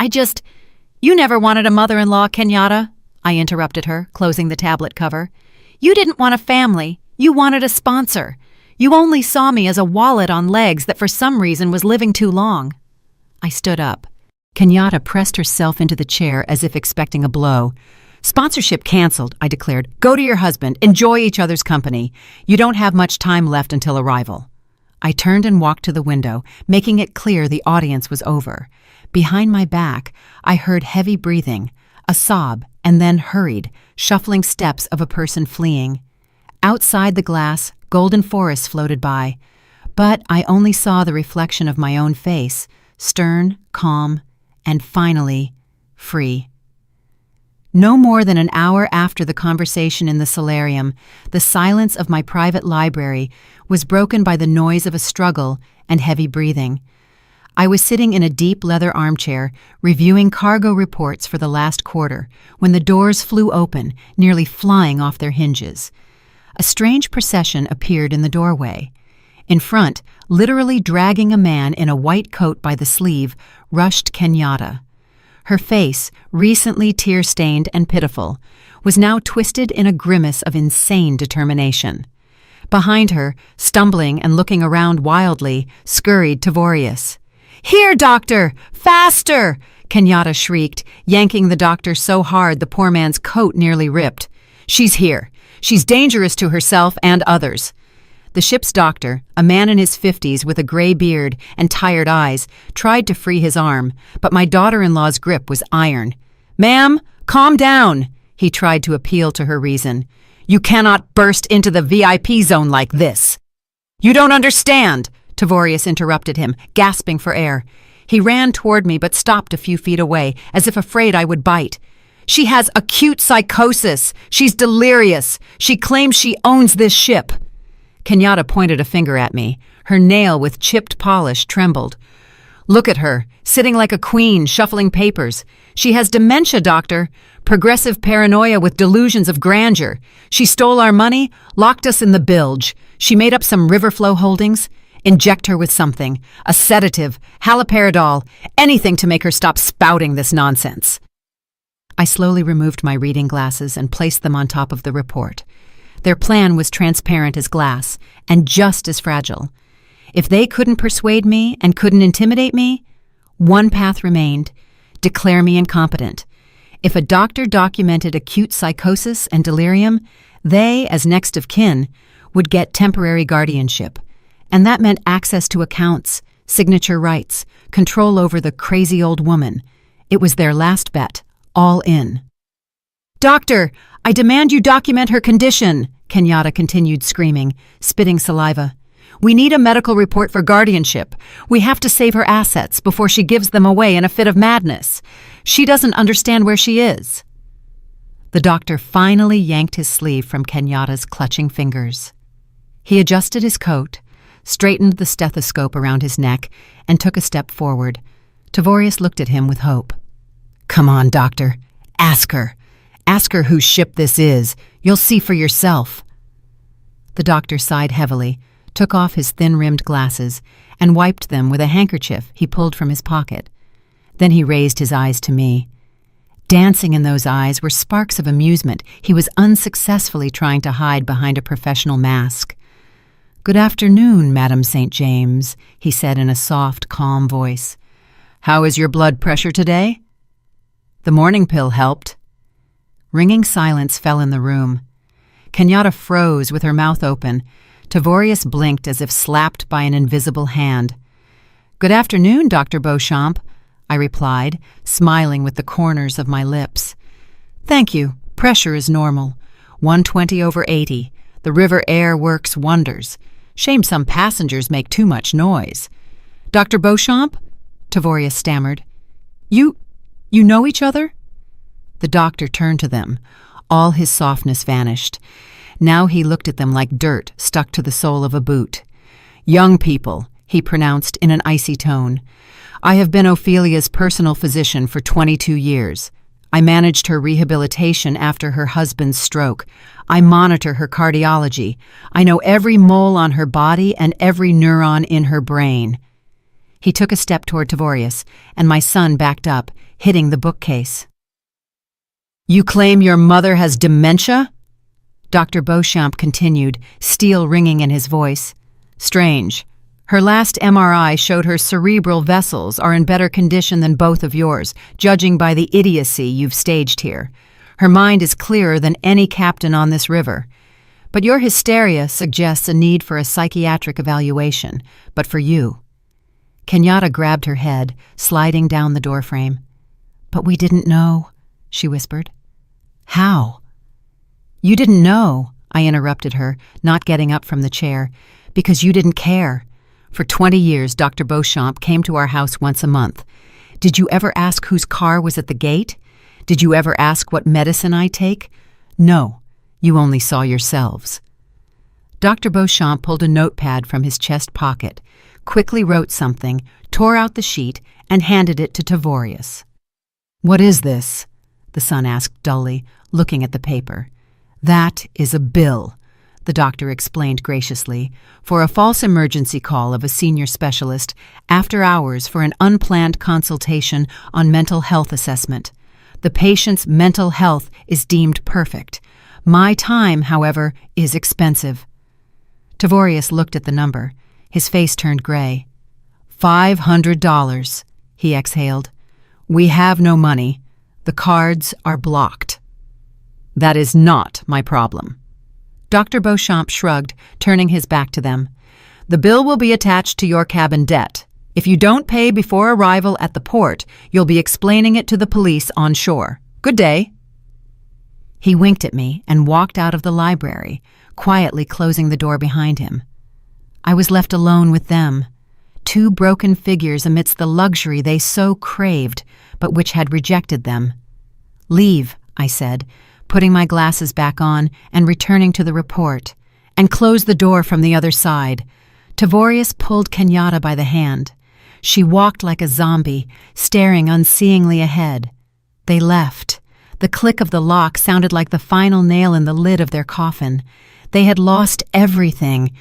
You never wanted a mother-in-law, Kenyatta," I interrupted her, closing the tablet cover. "You didn't want a family. You wanted a sponsor. You only saw me as a wallet on legs that for some reason was living too long." I stood up. Kenyatta pressed herself into the chair as if expecting a blow. "Sponsorship canceled," I declared. "Go to your husband. Enjoy each other's company. You don't have much time left until arrival." I turned and walked to the window, making it clear the audience was over. Behind my back, I heard heavy breathing, a sob, and then hurried, shuffling steps of a person fleeing. Outside the glass, golden forests floated by, but I only saw the reflection of my own face, stern, calm, and finally, free. No more than an hour after the conversation in the solarium, the silence of my private library was broken by the noise of a struggle and heavy breathing. I was sitting in a deep leather armchair, reviewing cargo reports for the last quarter, when the doors flew open, nearly flying off their hinges. A strange procession appeared in the doorway. In front, literally dragging a man in a white coat by the sleeve, rushed Kenyatta. Her face, recently tear-stained and pitiful, was now twisted in a grimace of insane determination. Behind her, stumbling and looking around wildly, scurried Tavorius. "Here, doctor! Faster!" Kenyatta shrieked, yanking the doctor so hard the poor man's coat nearly ripped. "She's here. She's dangerous to herself and others." The ship's doctor, a man in his 50s with a gray beard and tired eyes, tried to free his arm, but my daughter-in-law's grip was iron. "Ma'am, calm down," he tried to appeal to her reason. "You cannot burst into the VIP zone like this." "You don't understand," Tavorius interrupted him, gasping for air. He ran toward me but stopped a few feet away, as if afraid I would bite. "She has acute psychosis. She's delirious. She claims she owns this ship." Kenyatta pointed a finger at me. Her nail with chipped polish trembled. "Look at her, sitting like a queen, shuffling papers. She has dementia, doctor. Progressive paranoia with delusions of grandeur. She stole our money, locked us in the bilge. She made up some river flow holdings. Inject her with something. A sedative, haloperidol, anything to make her stop spouting this nonsense." I slowly removed my reading glasses and placed them on top of the report. Their plan was transparent as glass and just as fragile. If they couldn't persuade me and couldn't intimidate me, one path remained: declare me incompetent. If a doctor documented acute psychosis and delirium, they, as next of kin, would get temporary guardianship. And that meant access to accounts, signature rights, control over the crazy old woman. It was their last bet, all in. "Doctor, I demand you document her condition," Kenyatta continued screaming, spitting saliva. "We need a medical report for guardianship. We have to save her assets before she gives them away in a fit of madness. She doesn't understand where she is." The doctor finally yanked his sleeve from Kenyatta's clutching fingers. He adjusted his coat, straightened the stethoscope around his neck, and took a step forward. Tavorius looked at him with hope. "Come on, doctor. Ask her. Ask her whose ship this is. You'll see for yourself." The doctor sighed heavily, took off his thin-rimmed glasses, and wiped them with a handkerchief he pulled from his pocket. Then he raised his eyes to me. Dancing in those eyes were sparks of amusement he was unsuccessfully trying to hide behind a professional mask. "Good afternoon, Madam St. James," he said in a soft, calm voice. "How is your blood pressure today?" "The morning pill helped." Ringing silence fell in the room. Kenyatta froze with her mouth open. Tavorius blinked as if slapped by an invisible hand. "Good afternoon, Dr. Beauchamp," I replied, smiling with the corners of my lips. "Thank you. Pressure is normal. 120/80. The river air works wonders. Shame some passengers make too much noise." "Dr. Beauchamp?" Tavorius stammered. You know each other?" The doctor turned to them. All his softness vanished. Now he looked at them like dirt stuck to the sole of a boot. "Young people," he pronounced in an icy tone. "I have been Ophelia's personal physician for 22 years. I managed her rehabilitation after her husband's stroke. I monitor her cardiology. I know every mole on her body and every neuron in her brain." He took a step toward Tavorius, and my son backed up, hitting the bookcase. "You claim your mother has dementia?" Dr. Beauchamp continued, steel ringing in his voice. "Strange. Her last MRI showed her cerebral vessels are in better condition than both of yours, judging by the idiocy you've staged here. Her mind is clearer than any captain on this river. But your hysteria suggests a need for a psychiatric evaluation, but for you." Kenyatta grabbed her head, sliding down the doorframe. "But we didn't know," she whispered. "How?" "You didn't know," I interrupted her, not getting up from the chair, "because you didn't care. For 20 years, Dr. Beauchamp came to our house once a month. Did you ever ask whose car was at the gate? Did you ever ask what medicine I take? No, you only saw yourselves." Dr. Beauchamp pulled a notepad from his chest pocket, quickly wrote something, tore out the sheet, and handed it to Tavorius. "What is this?" the son asked dully, looking at the paper. "That is a bill," the doctor explained graciously, "for a false emergency call of a senior specialist after hours for an unplanned consultation on mental health assessment. The patient's mental health is deemed perfect. My time, however, is expensive." Tavorius looked at the number. His face turned gray. $500, he exhaled. "We have no money. The cards are blocked." "That is not my problem." Dr. Beauchamp shrugged, turning his back to them. "The bill will be attached to your cabin debt. If you don't pay before arrival at the port, you'll be explaining it to the police on shore. Good day." He winked at me and walked out of the library, quietly closing the door behind him. I was left alone with them, two broken figures amidst the luxury they so craved, but which had rejected them. "Leave," I said, putting my glasses back on and returning to the report, "and close the door from the other side." Tavorius pulled Kenyatta by the hand. She walked like a zombie, staring unseeingly ahead. They left. The click of the lock sounded like the final nail in the lid of their coffin. They had lost everything,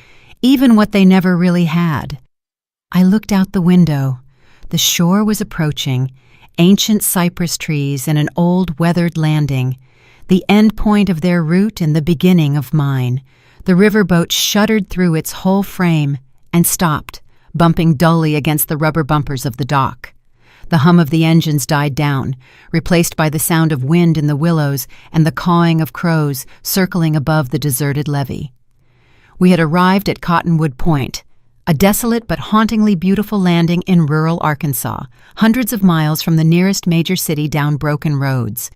even what they never really had. I looked out the window. The shore was approaching, ancient cypress trees and an old weathered landing, the end point of their route and the beginning of mine. The riverboat shuddered through its whole frame and stopped, bumping dully against the rubber bumpers of the dock. The hum of the engines died down, replaced by the sound of wind in the willows and the cawing of crows circling above the deserted levee. We had arrived at Cottonwood Point, a desolate but hauntingly beautiful landing in rural Arkansas, hundreds of miles from the nearest major city down broken roads.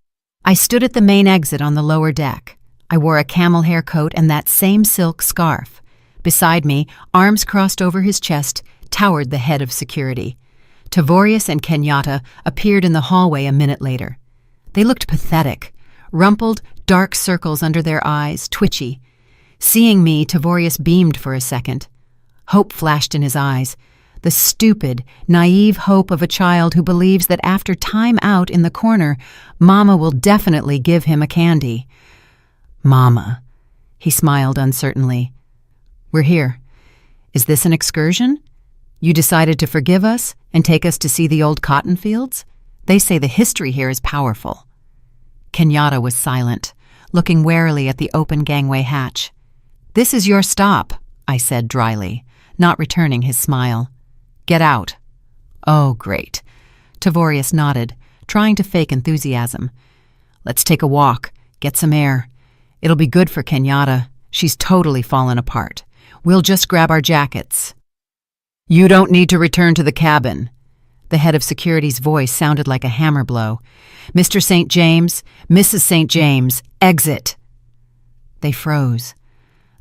I stood at the main exit on the lower deck. I wore a camel hair coat and that same silk scarf. Beside me, arms crossed over his chest, towered the head of security. Tavorius and Kenyatta appeared in the hallway a minute later. They looked pathetic, rumpled, dark circles under their eyes, twitchy. Seeing me, Tavorius beamed for a second. Hope flashed in his eyes, the stupid, naive hope of a child who believes that after time out in the corner, Mama will definitely give him a candy. "Mama," he smiled uncertainly. "We're here. Is this an excursion? You decided to forgive us and take us to see the old cotton fields? They say the history here is powerful." Kenyatta was silent, looking warily at the open gangway hatch. "This is your stop," I said dryly, not returning his smile. "Get out." "Oh, great." Tavorius nodded, trying to fake enthusiasm. "Let's take a walk, get some air. It'll be good for Kenyatta. She's totally fallen apart. We'll just grab our jackets." "You don't need to return to the cabin." The head of security's voice sounded like a hammer blow. "Mr. St. James, Mrs. St. James, exit." They froze.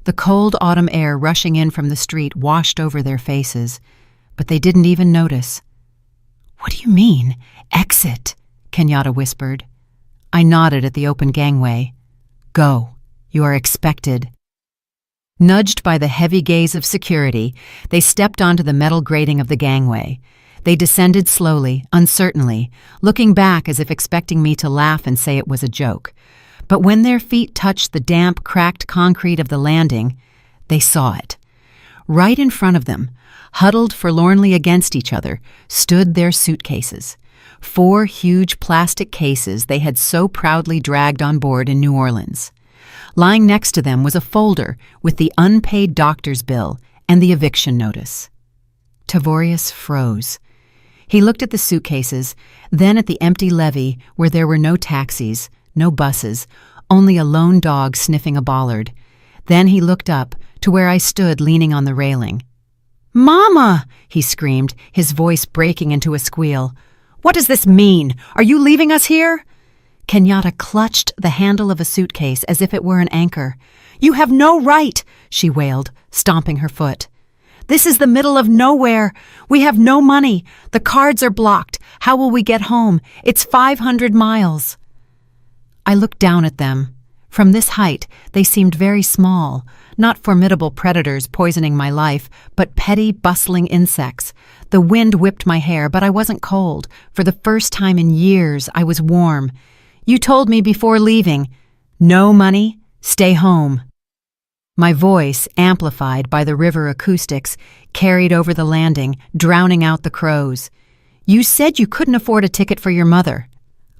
The cold autumn air rushing in from the street washed over their faces, but they didn't even notice. "What do you mean, exit?" Kenyatta whispered. I nodded at the open gangway. "Go. You are expected." Nudged by the heavy gaze of security, they stepped onto the metal grating of the gangway. They descended slowly, uncertainly, looking back as if expecting me to laugh and say it was a joke. But when their feet touched the damp, cracked concrete of the landing, they saw it. Right in front of them, huddled forlornly against each other, stood their suitcases. 4 huge plastic cases they had so proudly dragged on board in New Orleans. Lying next to them was a folder with the unpaid doctor's bill and the eviction notice. Tavorius froze. He looked at the suitcases, then at the empty levee where there were no taxis, no buses, only a lone dog sniffing a bollard. Then he looked up to where I stood leaning on the railing. "Mama!" he screamed, his voice breaking into a squeal. "What does this mean? Are you leaving us here?" Kenyatta clutched the handle of a suitcase as if it were an anchor. "You have no right," she wailed, stomping her foot. "This is the middle of nowhere. We have no money. The cards are blocked. How will we get home? It's 500 miles. I looked down at them. From this height, they seemed very small, not formidable predators poisoning my life, but petty, bustling insects. The wind whipped my hair, but I wasn't cold. For the first time in years, I was warm. "You told me before leaving, no money, stay home." My voice, amplified by the river acoustics, carried over the landing, drowning out the crows. "You said you couldn't afford a ticket for your mother."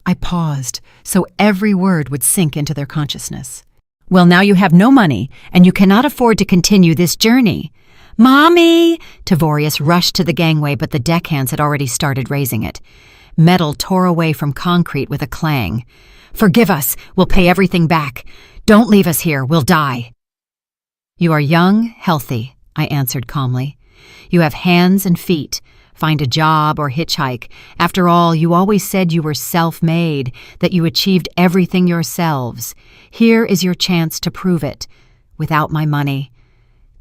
I paused, so every word would sink into their consciousness. "Well, now you have no money, and you cannot afford to continue this journey." "Mommy!" Tavorius rushed to the gangway, but the deckhands had already started raising it. Metal tore away from concrete with a clang. "Forgive us. We'll pay everything back. Don't leave us here. We'll die." You are young, healthy, I answered calmly. You have hands and feet. Find a job or hitchhike. After all, you always said you were self-made, that you achieved everything yourselves. Here is your chance to prove it. Without my money.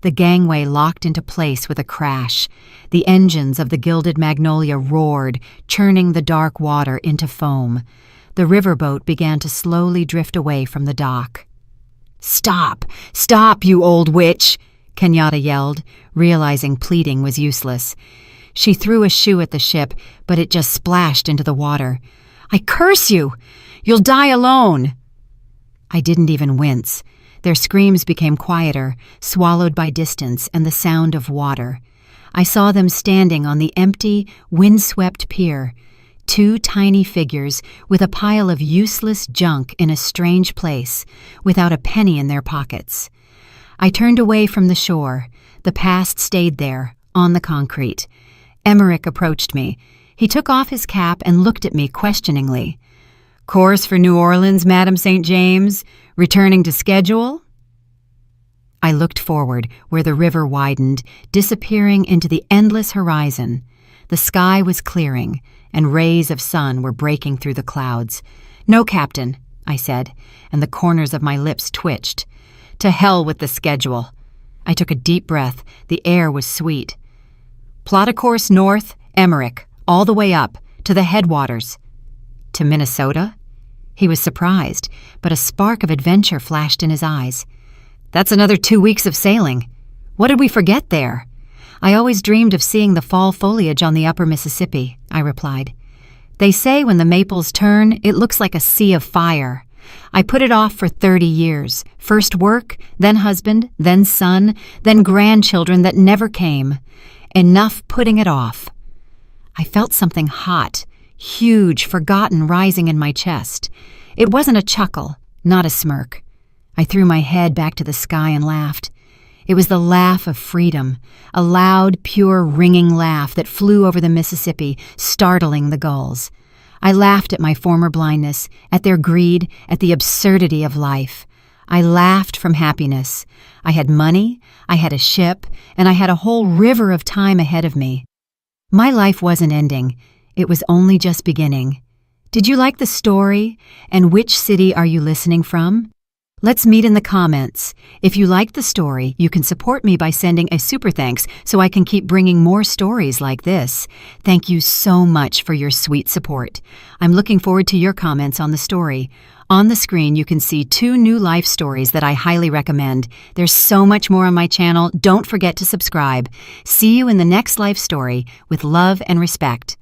The gangway locked into place with a crash. The engines of the Gilded Magnolia roared, churning the dark water into foam. The riverboat began to slowly drift away from the dock. "Stop! Stop, you old witch!" Kenyatta yelled, realizing pleading was useless. She threw a shoe at the ship, but it just splashed into the water. "I curse you! You'll die alone!" I didn't even wince. Their screams became quieter, swallowed by distance and the sound of water. I saw them standing on the empty, windswept pier, two tiny figures with a pile of useless junk in a strange place, without a penny in their pockets. I turned away from the shore. The past stayed there, on the concrete. Emmerich approached me. He took off his cap and looked at me questioningly. "Course for New Orleans, Madam St. James? Returning to schedule?" I looked forward, where the river widened, disappearing into the endless horizon. The sky was clearing, and rays of sun were breaking through the clouds. "No, Captain," I said, and the corners of my lips twitched. "To hell with the schedule." I took a deep breath. The air was sweet. "Plot a course north, Emmerich, all the way up, to the headwaters." "To Minnesota?" He was surprised, but a spark of adventure flashed in his eyes. "That's another 2 weeks of sailing. What did we forget there?" "I always dreamed of seeing the fall foliage on the upper Mississippi," I replied. "They say when the maples turn, it looks like a sea of fire. I put it off for 30 years. First work, then husband, then son, then grandchildren that never came. Enough putting it off." I felt something hot, huge, forgotten rising in my chest. It wasn't a chuckle, not a smirk. I threw my head back to the sky and laughed. It was the laugh of freedom, a loud, pure, ringing laugh that flew over the Mississippi, startling the gulls. I laughed at my former blindness, at their greed, at the absurdity of life. I laughed from happiness. I had money, I had a ship, and I had a whole river of time ahead of me. My life wasn't ending. It was only just beginning. Did you like the story? And which city are you listening from? Let's meet in the comments. If you liked the story, you can support me by sending a super thanks so I can keep bringing more stories like this. Thank you so much for your sweet support. I'm looking forward to your comments on the story. On the screen, you can see 2 new life stories that I highly recommend. There's so much more on my channel. Don't forget to subscribe. See you in the next life story with love and respect.